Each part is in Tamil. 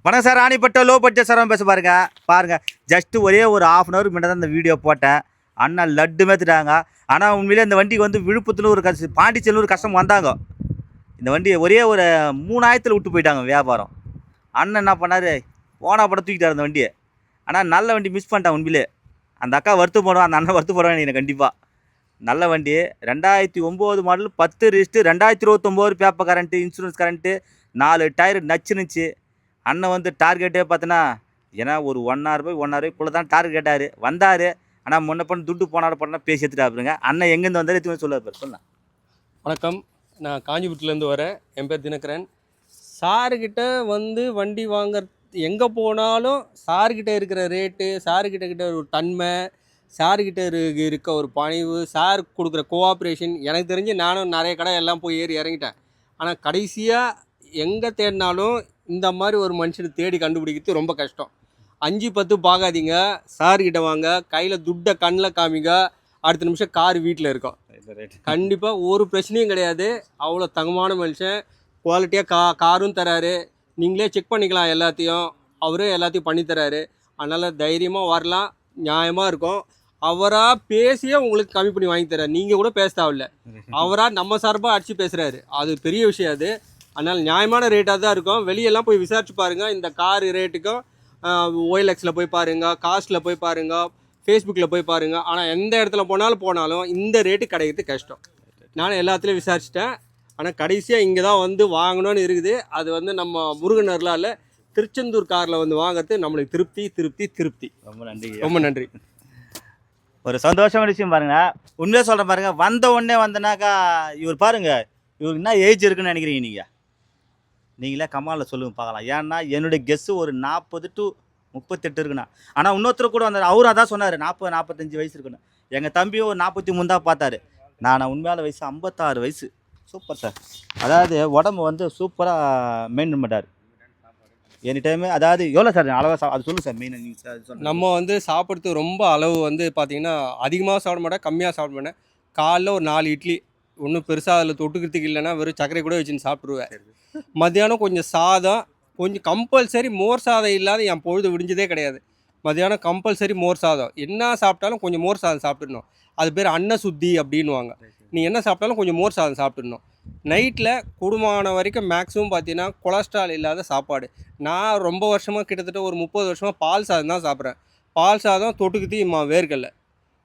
வணக்கம் சார், ராணிப்பட்ட லோ பட்ஜெட் சார் பேச பாருங்க. ஜஸ்ட்டு ஒரே ஒரு ½ அன் ஹவர் முன்னாடி தான் இந்த வீடியோ போட்டேன். அண்ணா லட்டு மேத்துட்டாங்க. ஆனால் உண்மையிலே இந்த வண்டிக்கு வந்து விழுப்புரத்தில் ஒரு பாண்டிச்சேரியில் ஒரு கஷ்டம் வந்தாங்க. இந்த வண்டியை ஒரே ஒரு 3000 விட்டு போயிட்டாங்க வியாபாரம். அண்ணன் என்ன பண்ணார், போனா படம் தூக்கிட்டார் அந்த வண்டியை. ஆனால் நல்ல வண்டி மிஸ் பண்ணிட்டான் உண்மையிலே. அந்த அக்கா வருத்தப்படுவான், அந்த அண்ணன் வருத்தப்படுவான் எனக்கு கண்டிப்பாக. நல்ல வண்டி 2009 model 10 register 2029 paper current, insurance current, 4 tyre நச்சுனுச்சு. அண்ணன் வந்து டார்கெட்டே பார்த்தோன்னா ஏன்னா ஒரு 1 hour போய் 1 hour தான் டார்கெட் கேட்டார். வந்தார். ஆனால் முன்ன பண்ண துட்டு போனார் படம் பேசி எடுத்துட்டாருங்க. அண்ணன் எங்கேருந்து வந்தார் எதுவுமே சொல்லார் சொல்லலாம். வணக்கம், நான் காஞ்சிபுரத்துலேருந்து வரேன். என் பேர் தினகரன். சாருக்கிட்ட வந்து வண்டி வாங்குறது எங்கே போனாலும் சார்கிட்ட இருக்கிற ரேட்டு, சார்கிட்ட ஒரு தன்மை, சார்கிட்ட இருக்க ஒரு பணிவு, சார் கொடுக்குற கோஆப்ரேஷன் எனக்கு தெரிஞ்சு நானும் நிறைய கடை எல்லாம் போய் ஏறி இறங்கிட்டேன். ஆனால் கடைசியாக எங்கே தேடினாலும் இந்த மாதிரி ஒரு மனுஷனை தேடி கண்டுபிடிக்கிறது ரொம்ப கஷ்டம். 5-10 பார்க்காதீங்க, சார்கிட்ட வாங்க, கையில் துட்டை கண்ணில் காமிங்க, அடுத்த நிமிஷம் கார் வீட்டில் இருக்கும். கண்டிப்பாக ஒரு பிரச்சனையும் கிடையாது. அவ்வளோ தங்கமான மனுஷன், குவாலிட்டியாக காரும் தராரு. நீங்களே செக் பண்ணிக்கலாம் எல்லாத்தையும், அவரே எல்லாத்தையும் பண்ணித்தராரு. அதனால் தைரியமாக வரலாம், நியாயமாக இருக்கும். அவராக பேசியே உங்களுக்கு கம்மி பண்ணி வாங்கி தர்றாரு. நீங்கள் கூட பேச தேவையில்ல, அவராக நம்ம சார்பாக அடித்து பேசுகிறாரு. அது பெரிய விஷயம். அது அதனால் நியாயமான ரேட்டாக தான் இருக்கும். வெளியெல்லாம் போய் விசாரிச்சு பாருங்கள். இந்த கார் ரேட்டுக்கும் OLXில் போய் பாருங்கள், காஸ்ட்டில் போய் பாருங்கள், ஃபேஸ்புக்கில் போய் பாருங்கள். ஆனால் எந்த இடத்துல போனாலும் இந்த ரேட்டு கிடைக்கிறது கஷ்டம். நானும் எல்லாத்துலேயும் விசாரிச்சிட்டேன். ஆனால் கடைசியாக இங்கே தான் வந்து வாங்கணும்னு இருக்குது. அது வந்து நம்ம முருகனர்லால் திருச்செந்தூர் காரில் வந்து வாங்கிறது நம்மளுக்கு திருப்தி. ரொம்ப நன்றி. ஒரு சந்தோஷமான விஷயம் பாருங்கள். உண்மையாக சொல்கிறேன் பாருங்கள். வந்த உடனே வந்தனாக்கா இவர் பாருங்கள், இவருக்கு என்ன ஏஜ் இருக்குன்னு நினைக்கிறீங்க நீங்களே கமாலில் சொல்லுங்கள் பார்க்கலாம். ஏன்னா என்னுடைய கெஸ்ஸு ஒரு 40 to 38 இருக்குண்ணா. ஆனால் இன்னொருத்தர் கூட வந்தார், அவரும் அதான் சொன்னார் 40-45 வயசு இருக்குன்னு. எங்கள் தம்பியும் ஒரு 43 தான் பார்த்தாரு. நான் உண்மையான வயசு 56 வயசு. Super sir. அதாவது உடம்பு வந்து சூப்பராக மெயின்டைன் பண்ணார் எனி டைமு. அதாவது எவ்வளோ சார் அளவாக அது சொல்லுங்கள் சார். மெயின் நீங்கள் சார் நம்ம வந்து சாப்பிட்றது ரொம்ப அளவு வந்து பார்த்திங்கன்னா அதிகமாக சாப்பிட மாட்டேன், கம்மியாக சாப்பிட மாட்டேன். காலைல ஒரு 4 இட்லி, ஒன்றும் பெருசாக அதில் தொட்டுக்கிறதுக்கு இல்லைன்னா வெறும் சர்க்கரை கூட வச்சுன்னு சாப்பிட்ருவேன். மத்தியானம் கொஞ்சம் சாதம், கொஞ்சம் கம்பல்சரி மோர் சாதம் இல்லாத என் பொழுது விடிஞ்சதே கிடையாது. மத்தியானம் கம்பல்சரி மோர் சாதம், என்ன சாப்பிட்டாலும் கொஞ்சம் மோர் சாதம் சாப்பிட்டுடணும். அது பேர் அன்ன சுத்தி அப்படின்வாங்க. நீ என்ன சாப்பிட்டாலும் கொஞ்சம் மோர் சாதம் சாப்பிட்டுடணும். நைட்டில் குடும்பமான வரைக்கும் மேக்ஸிமம் பார்த்தீங்கன்னா கொலஸ்ட்ரால் இல்லாத சாப்பாடு. நான் ரொம்ப வருஷமாக கிட்டத்தட்ட ஒரு 30 வருஷமாக பால் சாதம் தான் சாப்பிட்றேன். பால் சாதம் தொட்டுக்குத்தி வேர்க்கடலை,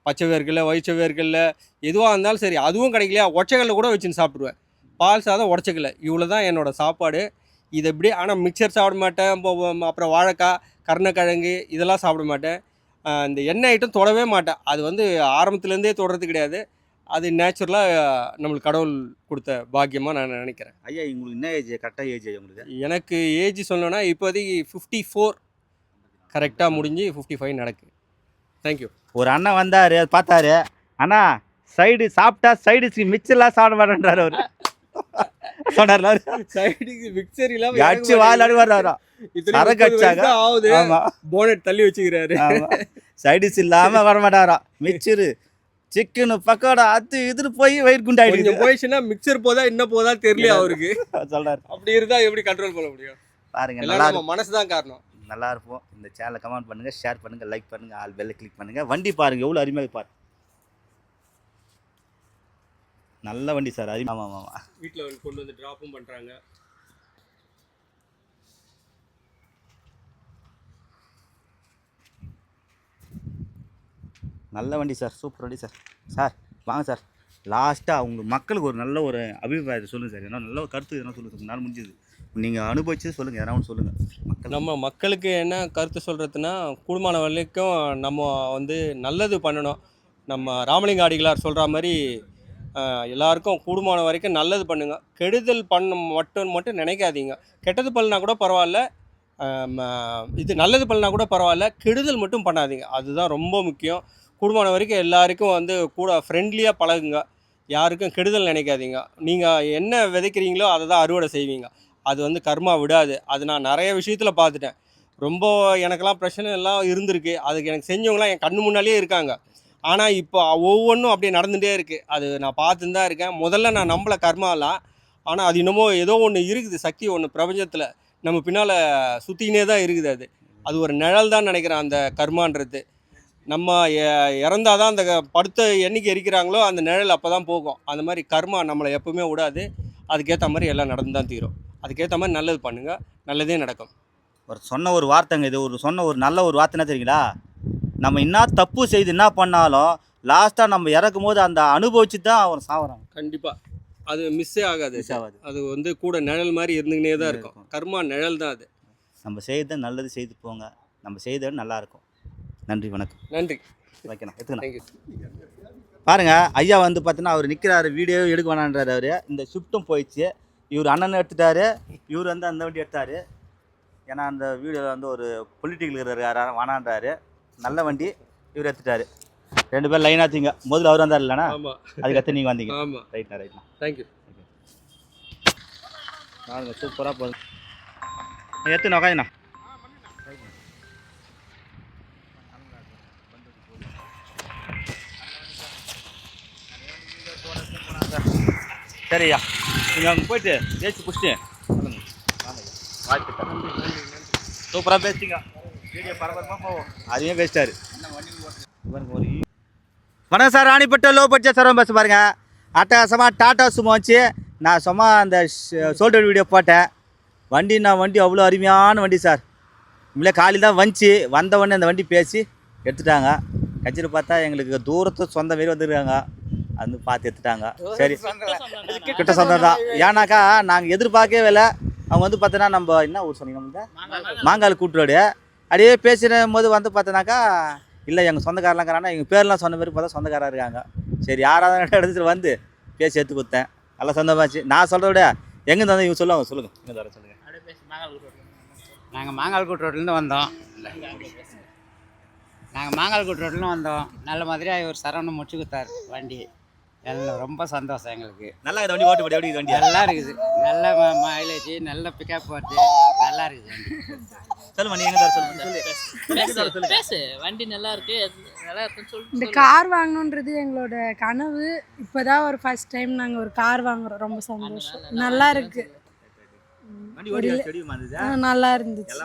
பச்சை வேர்க்கடலை, வயிற்ற வேர்க்கடலை, எதுவாக இருந்தாலும் சரி. அதுவும் கிடைக்கலையா ஒற்றைக்கல்ல கூட வச்சுன்னு சாப்பிடுவேன். பால் சாதம் உடச்சிக்கல, இவ்வளோ தான் என்னோடய சாப்பாடு. இது எப்படி. ஆனால் மிக்சர் சாப்பிட மாட்டேன், அப்புறம் வாழைக்காய், கருணக்கிழங்கு இதெல்லாம் சாப்பிட மாட்டேன். இந்த எண்ணெய் ஐட்டம் தொடவே மாட்டேன். அது வந்து ஆரம்பத்துலேருந்தே தொடறது கிடையாது. அது நேச்சுரலாக நம்மளுக்கு கடவுள் கொடுத்த பாக்கியமாக நான் நினைக்கிறேன். ஐயா, உங்களுக்கு என்ன ஏஜ் கரெக்டாக ஏஜ் உங்களுக்கு? எனக்கு ஏஜ் சொல்லணும்னா இப்போதைக்கு 54 கரெக்டாக முடிஞ்சு 55 நடக்கு. தேங்க்யூ. ஒரு அண்ணன் வந்தார், பார்த்தாரு. அண்ணா சைடு சாப்பிட்டா சைடு மிக்சர்லாம் சாப்பிட மாட்டேன்றார் அவர். சொன்னார் சைடுக்கு மிக்சர் இல்லாம அடிச்சு வாழாடு வர்றாரா ஆகுது. போனட் தள்ளி வச்சுக்கிறாரு. சைடிஸ் இல்லாமல் வரமாட்டாரா. மிக்சரு, சிக்கனு, பக்கோடா, அது இதுன்னு போய் வயிறு குண்டாயிடுச்சு. போயிடுச்சுன்னா மிக்சர் போதா என்ன போதா தெரியல அவருக்கு. சொல்றாரு. அப்படி இருந்தா எப்படி கண்ட்ரோல் பண்ண முடியும்? பாருங்க, நம்ம மனசு தான் காரணம். நல்லா இருப்போம். இந்த சேனலை கமெண்ட் பண்ணுங்க, ஷேர் பண்ணுங்க, லைக் பண்ணுங்க, ஆல் பெல்ல கிளிக் பண்ணுங்க. வண்டி பாருங்க எவ்வளோ அருமையாக பாரு. நல்ல வண்டி சார். ஆமாம். வீட்டில் கொண்டு வந்து ட்ராப்பும் பண்ணுறாங்க. நல்ல வண்டி சார், சூப்பர் வண்டி சார். சார் வாங்க சார், லாஸ்ட்டாக உங்கள் மக்களுக்கு ஒரு நல்ல ஒரு அபிப்பிராயத்தை சொல்லுங்கள் சார். ஏன்னா நல்ல ஒரு கருத்து எதனா சொல்லுங்கள். நாள் முடிஞ்சது நீங்கள் அனுபவிச்சு சொல்லுங்கள், எதனா ஒன்று சொல்லுங்கள். நம்ம மக்களுக்கு என்ன கருத்து சொல்கிறதுனா, கூடுமான வரைக்கும் நம்ம வந்து நல்லது பண்ணணும். நம்ம ராமலிங்க அடிகளார் சொல்கிற மாதிரி எல்லாருக்கும் கூடுமான வரைக்கும் நல்லது பண்ணுங்கள். கெடுதல் மட்டும் நினைக்காதீங்க. கெட்டது பண்ணா கூட பரவாயில்ல, இது நல்லது பண்ணா கூட பரவாயில்ல, கெடுதல் மட்டும் பண்ணாதீங்க. அதுதான் ரொம்ப முக்கியம். கூடுமான வரைக்கும் எல்லாருக்கும் வந்து கூட ஃப்ரெண்ட்லியாக பழகுங்க. யாருக்கும் கெடுதல் நினைக்காதீங்க. நீங்கள் என்ன விதைக்கிறீங்களோ அதை தான் அறுவடை செய்வீங்க. அது வந்து கர்மா விடாது. அது நான் நிறைய விஷயத்தில் பார்த்துட்டேன். ரொம்ப எனக்கெல்லாம் பிரச்சனை எல்லாம் இருந்திருக்கு. அதுக்கு எனக்கு செஞ்சவங்களாம் என் கண்ணு முன்னாலேயே இருக்காங்க. ஆனால் இப்போ ஒவ்வொன்றும் அப்படியே நடந்துகிட்டே இருக்குது. அது நான் பார்த்துன்னு தான் இருக்கேன். முதல்ல நான் நம்பலை கர்மாலாம். ஆனால் அது இன்னமும் ஏதோ ஒன்று இருக்குது, சக்தி ஒன்று பிரபஞ்சத்தில். நம்ம பின்னால் சுற்றிக்கினே தான் இருக்குது. அது ஒரு நிழல் தான் நினைக்கிறேன் அந்த கர்மான்றது. நம்ம இறந்தால் தான் அந்த படுத்த என்னைக்கு எரிக்கிறாங்களோ அந்த நிழல் அப்போ தான் போகும். அந்த மாதிரி கர்மா நம்மளை எப்பவுமே விடாது. அதுக்கேற்ற மாதிரி எல்லாம் நடந்து தான் தீரும். அதுக்கேற்ற மாதிரி நல்லது பண்ணுங்கள், நல்லதே நடக்கும். சொன்ன ஒரு வார்த்தைங்க இது. சொன்ன ஒரு நல்ல ஒரு வார்த்தை என்ன தெரியுங்களா? நம்ம என்ன தப்பு செய்து என்ன பண்ணாலும் லாஸ்ட்டாக நம்ம இறக்கும் போது அந்த அனுபவிச்சு தான் அவன் சாவறான். கண்டிப்பாக அது மிஸ்ஸே ஆகாது. அது வந்து கூட நிழல் மாதிரி இருந்துக்கினே தான் இருக்கும். கர்மா நிழல் தான் அது. நம்ம செய்த நல்லது செய்து போங்க. நம்ம செய்தது நல்லாயிருக்கும். நன்றி, வணக்கம். நன்றி. வைக்கணும், எடுத்துக்கணும். தேங்க்யூ. பாருங்க, ஐயா வந்து பார்த்தீங்கன்னா அவர் நிற்கிறாரு, வீடியோ எடுக்க வேணான்றாரு. அவர் இந்த ஷிஃப்ட்டும் போயிடுச்சு. இவர் அண்ணன் எடுத்துட்டாரு, இவர் வந்து அந்த வண்டி எடுத்தார். ஏன்னா அந்த வீடியோவில் வந்து ஒரு பொலிட்டிக்கல் இருக்கிறாரு, வேணான்றாரு. நல்ல வண்டி இவர் எடுத்துட்டாரு. 2 பேர் லைனாக தீங்க. முதல்ல அவர் வந்தார் இல்லைண்ணா? ஆமாம். அதுக்கடுத்து நீங்கள் வந்தீங்க. ஆமாம். ரைட்ண்ணா. தேங்க்யூ. பாருங்க, சூப்பராக போகுது. எடுத்துண்ணா, உட்காந்துண்ணா. சரிய்யா, நீங்கள் அங்கே போயிட்டு ஜெயிச்சு பிடிச்சிட்டு வாழ்த்துக்கள். சூப்பராக பேசிட்டீங்க. வீடியோ பரபரமாக போவோம். அதையும் பேசிட்டாரு. வணக்கம் சார், ராணிப்பட்ட லோ பட்ஜெட் சரவம் பேச பாருங்க. அட்டகாசமாக டாட்டா சும்மா வச்சு நான் சும்மா அந்த ஷோல்டர் வீடியோ போட்டேன். வண்டி அவ்வளோ அருமையான வண்டி சார். உண்மையிலே காலையில் தான் வந்துச்சு. வந்தவொடனே அந்த வண்டி பேசி எடுத்துட்டாங்க. கட்சியில் பார்த்தா எங்களுக்கு தூரத்து சொந்த மாரி வந்துருக்காங்க. அது பார்த்து எடுத்துட்டாங்க. சரி, கிட்ட சொந்தம் தான். ஏன்னாக்கா நாங்கள் எதிர்பார்க்கவே இல்லை. அவங்க வந்து பார்த்தோன்னா நம்ம என்ன ஊர் சொன்னீங்க, நம்ம மாங்கால் கூட்டுரோடு அப்படியே பேசுகிற போது வந்து பார்த்தோன்னாக்கா இல்லை எங்கள் சொந்தக்காரெலாம் எங்கள் பேர்லாம் சொன்ன மாதிரி பார்த்தா சொந்தக்காராக இருக்காங்க. சரி, யாராவது எடுத்துகிட்டு வந்து பேசி எடுத்து கொடுத்தேன். நல்லா சொந்தமாச்சு. நான் சொல்கிறத விட எங்கே தந்தோம் இவங்க சொல்லுவாங்க. சொல்லுங்கள், எங்கே தர சொல்லுங்கள். நாங்கள் மாங்கால்கோட் ரோட்லேருந்து வந்தோம். நல்ல மாதிரியாக இவர் சரவணன் முடிச்சு கொடுத்தார் வண்டி. எல்லாம் ரொம்ப சந்தோஷம் எங்களுக்கு. நல்லா இந்த வண்டி ஓட்டு எப்படி வண்டி நல்லா இருக்குது. நல்ல மைலேஜ், நல்ல பிக்கப் வருது. நல்லா இருக்குது வண்டி. சொல்லுமா, நீ எங்கே தர சொல்லு. பேசு. வண்டி நல்லா இருக்கு, நல்லா இருக்குன்னு சொல்லிட்டு. இந்த கார் வாங்கணுன்றது எங்களோட கனவு. இப்போதான் ஒரு ஃபர்ஸ்ட் டைம் நாங்கள் ஒரு கார் வாங்குறோம். ரொம்ப சந்தோஷம். நல்லா இருக்கு. நல்லா இருந்துச்சு.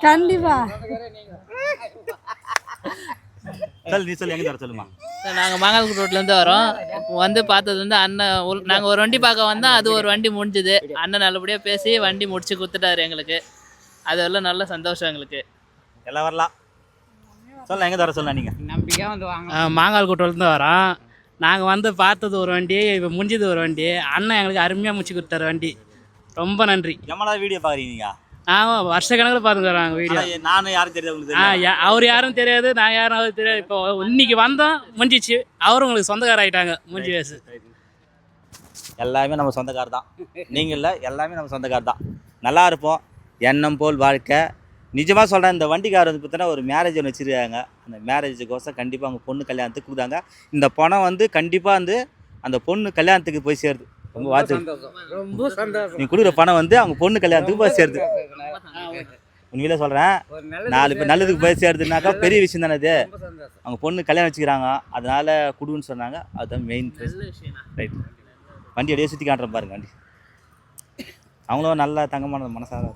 கண்டிப்பா. நாங்கள் மாங்கால்குட் ரோட்லேருந்து வரோம். வந்து பார்த்தது வந்து அண்ணன். நாங்கள் ஒரு வண்டி பார்க்க வந்தோம். அது ஒரு வண்டி முடிஞ்சுது. அண்ணன் நல்லபடியாக பேசி வண்டி முடிச்சு கொடுத்துட்டாரு எங்களுக்கு. அதெல்லாம் நல்ல சந்தோஷம் எங்களுக்கு. எல்லாம் வரலாம். சொல்ல எங்கே தர சொல்ல நீங்கள் நம்பிக்கையாக வந்து வாங்க. மாங்கால்குட் ரோட்லேருந்து வரோம். நாங்கள் வந்து பார்த்தது ஒரு வண்டி, இப்போ முடிஞ்சது ஒரு வண்டி. அண்ணன் எங்களுக்கு அருமையாக முடிச்சு கொடுத்தாரு வண்டி. ரொம்ப நன்றி. எம்மளா வீடியோ பார்க்குறீங்க? நாங்கள் வருஷ கணக்கில் பார்த்துக்குறாங்க வீடியோ. நானும் யாரும் தெரியாது உங்களுக்கு? அவர் யாரும் தெரியாது, நான் யாரும் அவருக்கு தெரியாது. இப்போ இன்னைக்கு வந்தோம், முடிஞ்சிச்சு. அவரும் உங்களுக்கு சொந்தக்கார ஆகிட்டாங்க. முடிஞ்சு வயசு எல்லாமே நம்ம சொந்தக்கார் தான். நீங்கள் இல்லை, எல்லாமே நம்ம சொந்தக்கார் தான். நல்லா இருப்போம். எண்ணம் போல் வாழ்க்கை. நிஜமாக சொல்கிறேன், இந்த வண்டிக்கார் வந்து பார்த்தீங்கன்னா ஒரு மேரேஜ் ஒன்று வச்சுருக்காங்க. அந்த மேரேஜுக்கோசம் கண்டிப்பாக அவங்க பொண்ணு கல்யாணத்துக்கு கொடுத்தாங்க. இந்த பணம் வந்து கண்டிப்பாக வந்து அந்த பொண்ணு கல்யாணத்துக்கு போய் சேருது. ரொம்ப வாழ்த்து. ரொம்ப சந்தோஷம். நீ கொடுக்குற பணம் வந்து அவங்க பொண்ணு கல்யாணத்துக்கு போய் சேருது. உண்மையிலே சொல்கிறேன், 4 பேர் நல்லதுக்கு போய் சேருதுனாக்கா பெரிய விஷயம் தானே அது. அவங்க பொண்ணு கல்யாணம் வச்சுக்கிறாங்க, அதனால் கொடுன்னு சொன்னாங்க. அதுதான் மெயின். ரைட். வண்டி அப்படியே சுற்றி காட்டுறேன் பாருங்க. வண்டி அவங்களும் நல்ல தங்கமான மனசாக.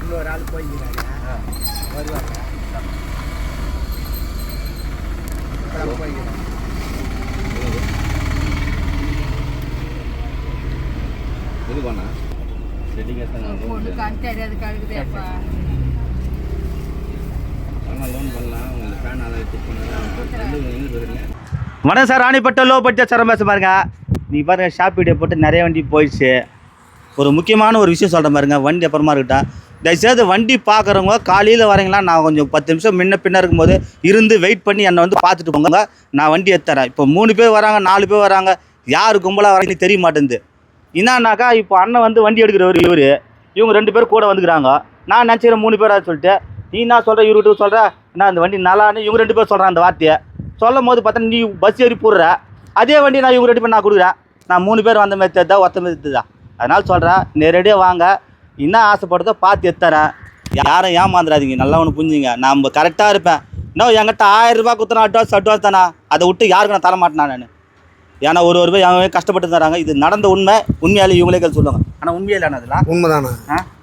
இன்னொரு ஆள் போய்க்கிறாங்க, வருவாங்க. போய்க்கிறோம். இது பண்ணா செடிங்க தெரியாது கழுகுதேப்பா. தாராளமாக லோன் பண்ணலாம். உங்களுக்கு ஃபேன் அதை ஃபிட் பண்ணுங்கள். எங்கே பேசுகிறீங்க? வணக்கம் சார், ராணிப்பட்ட லோ பட்ஜெட் சாரம் பேச பாருங்க. நீ பாருங்க, ஷாப் வீடியோ போட்டு நிறைய வண்டி போயிடுச்சு. ஒரு முக்கியமான ஒரு விஷயம் சொல்கிறேன் பாருங்க, வண்டி அப்புறமா இருக்கட்டும். தயவுசெய்து வண்டி பார்க்குறவங்க காலையில் வரீங்களா, நான் கொஞ்சம் 10 நிமிஷம் முன்ன பின்ன இருக்கும்போது இருந்து வெயிட் பண்ணி என்னை வந்து பார்த்துட்டு போங்க. நான் வண்டி எடுத்துறேன். இப்போ 3 பேர் வராங்க, 4 பேர் வராங்க, யார் கும்பலாக வராங்கன்னு தெரிய மாட்டேங்குது. என்னன்னாக்கா இப்போ அண்ணன் வந்து வண்டி எடுக்கிறவர் இவங்க 2 பேர் கூட வந்துக்கிறாங்க. நான் நினச்சிக்கிறேன் 3 பேராக சொல்லிட்டு, நீ என்ன சொல்கிற, இவர்கிட்ட சொல்கிற என்ன அந்த வண்டி நல்லான்னு இவங்க 2 பேர் சொல்கிறாங்க. அந்த வார்த்தையை சொல்லும் போது பார்த்தா நீ பஸ் ஏறி போடுற, அதே வண்டி நான் இவங்க 2 பேர் நான் கொடுக்குறேன். நான் 3 பேர் வந்த மாதிரி தெரியுதா, ஒத்த மாதிரி தெரியுதா? அதனால் சொல்கிறேன், நேரடியாக வாங்க, என்ன ஆசைப்படுறதோ பார்த்து எடுத்துறேன். யாரும் ஏமாந்துடாதீங்க, நல்லா ஒன்று புரிஞ்சுங்க. நான் கரெக்டாக இருப்பேன். இன்னும் என்கிட்ட 1000 ரூபா கொடுத்தனா அட்வான்ஸ் தானே, அதை விட்டு யாருக்கு நான் தரமாட்டேன் நான். ஏன்னா ஒரு ரூபாய் அவங்க கஷ்டப்பட்டு தராங்க. இது நடந்த உண்மையாலே இவங்களே சொல்லுவாங்க. ஆனால் உண்மையே இல்லைண்ணா அதெல்லாம் உண்மைதாண்ணா.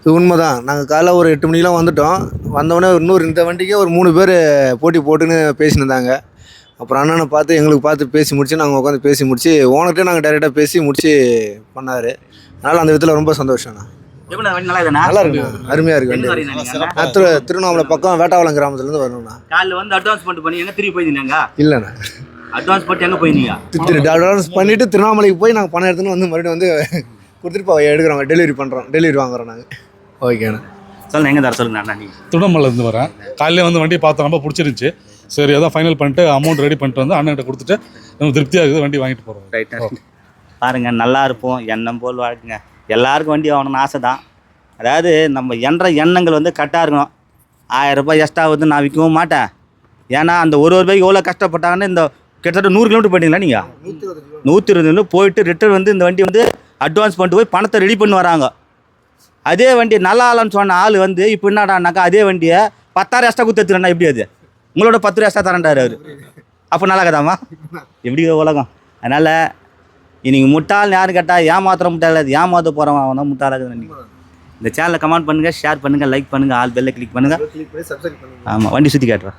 இது உண்மைதான். நாங்கள் காலைல ஒரு 8 மணிக்கெலாம் வந்துட்டோம். வந்தோடனே இந்த வண்டிக்கே ஒரு 3 பேர் போட்டி போட்டுன்னு பேசினிருந்தாங்க. அப்புறம் அண்ணனை பார்த்து எங்களுக்கு பார்த்து பேசி முடிச்சு நாங்கள் உட்காந்து பேசி முடிச்சு ஓனர்கிட்டே நாங்கள் டைரெக்டாக பேசி முடிச்சு பண்ணார். அதனால் அந்த விதத்தில் ரொம்ப சந்தோஷம்ண்ணா. நல்லா இருக்குண்ணா, அருமையாக இருக்கு வண்டி. திருவண்ணாமலை பக்கம் வேட்டாவளம் கிராமத்துலேருந்து வரணும்ண்ணா. காலையில் வந்து அட்வான்ஸ் பண்ணி எங்கே திரும்பி போயிருந்தீங்க? இல்லைண்ணா, அட்வான்ஸ் போட்டு எங்கே போயிருந்தீங்க? அட்வான்ஸ் பண்ணிவிட்டு திருவண்ணாமலைக்கு போய் நாங்கள் பணம் எடுத்துன்னு வந்து மறுபடியும் வந்து கொடுத்துட்டு எடுக்கிறோங்க, டெலிவரி வாங்குறோம் நாங்கள். ஓகேண்ணா, சொல்லுங்கள், எங்கே தர சொல்லுங்க அண்ணா. நீங்கள்? திருவண்ணாமலேருந்து வரேன். காலையில் வந்து வண்டி பார்த்தோம், ரொம்ப பிடிச்சிருந்துச்சி. சரி, அதான் ஃபைனல் பண்ணிட்டு அமௌண்ட் ரெடி பண்ணிட்டு வந்து அண்ணன்கிட்ட கொடுத்துட்டு நம்ம திருப்தியாக இருக்குது, வண்டி வாங்கிட்டு போகிறோம். ரைட்டாக பாருங்கள், நல்லா இருப்போம், எண்ணம் போல் வாழ்க்குங்க. எல்லாருக்கும் வண்டி வாங்கணும்னு ஆசை தான். அதாவது நம்ம எண்ணங்கள் வந்து கரெக்டாக இருக்கணும். 1000 ரூபாய் எக்ஸ்ட்ரா வந்து நான் விற்கவும் மாட்டேன். ஏன்னா அந்த ஒரு ரூபாய்க்கு எவ்வளோ கஷ்டப்பட்டாங்கன்னு இந்த கிட்டத்தட்ட 100 கிலோமீட்டர் போயிட்டீங்களா நீங்கள்? 120 போயிட்டு ரிட்டர்ன் வந்து இந்த வண்டி வந்து அட்வான்ஸ் பண்ணிட்டு போய் பணத்தை ரெடி பண்ணி வராங்க. அதே வண்டி நல்லா இல்லைன்னு சொன்ன ஆள் வந்து இப்போ என்னடானாக்கா அதே வண்டியை 10,000 எக்ஸ்ட்ரா கொடுத்து எடுத்துறேன்னா எப்படி? அது உங்களோட 10 ரூபா எக்ஸ்ட்ரா தரேன்டாரு அவர். அப்போ நல்லா கதாமா எப்படி உலகம்? அதனால் இன்னைக்கு முட்டாள் யாரும் கேட்டால் ஏமாத்திர முட்டாள், அது ஏமாத்த போகிறவன் அவன் தான் முட்டாளாக. இந்த சேனலை கமெண்ட் பண்ணுங்கள், ஷேர் பண்ணுங்கள், லைக் பண்ணுங்கள், ஆல் பெல்லை கிளிக் பண்ணுங்கள். ஆமாம், வண்டி சுற்றி காட்டுறேன்.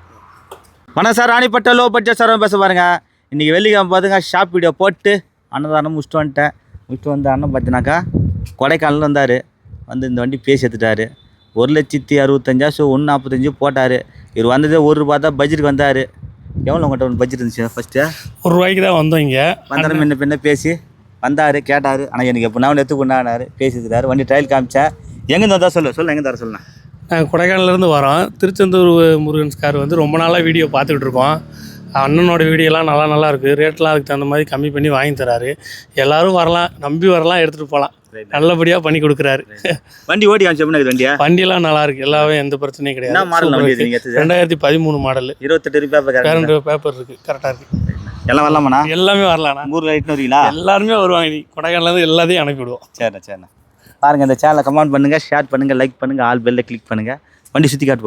வணக்கம் சார், ராணிப்பட்ட லோ பட்ஜெட் சார் பேச பாருங்க. இன்றைக்கி வெள்ளிக்கிழமை பார்த்துங்க, ஷாப் வீடியோ போட்டு அன்னதானம் முடிச்சுட்டு வந்து அண்ணன் பார்த்தினாக்கா கொடைக்கானல் வந்தார். வந்து இந்த வண்டி பேசி எடுத்துட்டார். 1,65,000 145 போட்டார். இவர் வந்ததே 1 ரூபா தான் பட்ஜெட்டுக்கு வந்தார். எவ்வளோ உங்கள்கிட்ட ஒன்று பட்ஜெட் இருந்துச்சு? ஃபஸ்ட்டு 1 ரூபாய்க்கு தான் வந்தோம். இங்கே வந்தாலும் முன்ன பேசி வந்தார், கேட்டார். ஆனால் எனக்கு எப்போ நான் எடுத்து கொண்டாடினார், பேசியிருக்காரு. வண்டி ட்ரையல் காமிச்சேன். எங்கேருந்து வந்தால் சொல்லு எங்கே தர சொல்லலாம். நாங்கள் கொடைக்கானலேருந்து வரோம். திருச்செந்தூர் முருகன்ஸ் கார் வந்து ரொம்ப நாளாக வீடியோ பார்த்துக்கிட்டு இருக்கோம். அண்ணனோட வீடியோலாம் நல்லா இருக்குது. ரேட்லாம் அதுக்கு தகுந்த மாதிரி கம்மி பண்ணி வாங்கி தராரு. எல்லோரும் வரலாம், நம்பி வரலாம், எடுத்துகிட்டு போகலாம். நல்லபடியாக பண்ணி கொடுக்குறாரு. வண்டி ஓடி காமிச்சு வண்டியெல்லாம் நல்லா இருக்குது, எல்லாமே எந்த பிரச்சனையும் கிடையாது. 2013 மாடல், 28 பேப்பர் இருக்குது, கரெக்டாக இருக்குது. எல்லாம் வரலாமாண்ணா? எல்லாமே வரலாண்ணா. ஊரில் லைட்னு வரீங்களா? எல்லாருமே வருவாங்க. நீ கொடைக்கானலேருந்து எல்லாத்தையும் அனுப்பிவிடுவோம். சரிண்ணா. பாருங்கள், இந்த சேனலை கமெண்ட் பண்ணுங்கள், ஷேர் பண்ணுங்கள், லைக் பண்ணுங்கள், ஆல் பெல்லை கிளிக் பண்ணுங்கள். வண்டி சுற்றி காட்டு.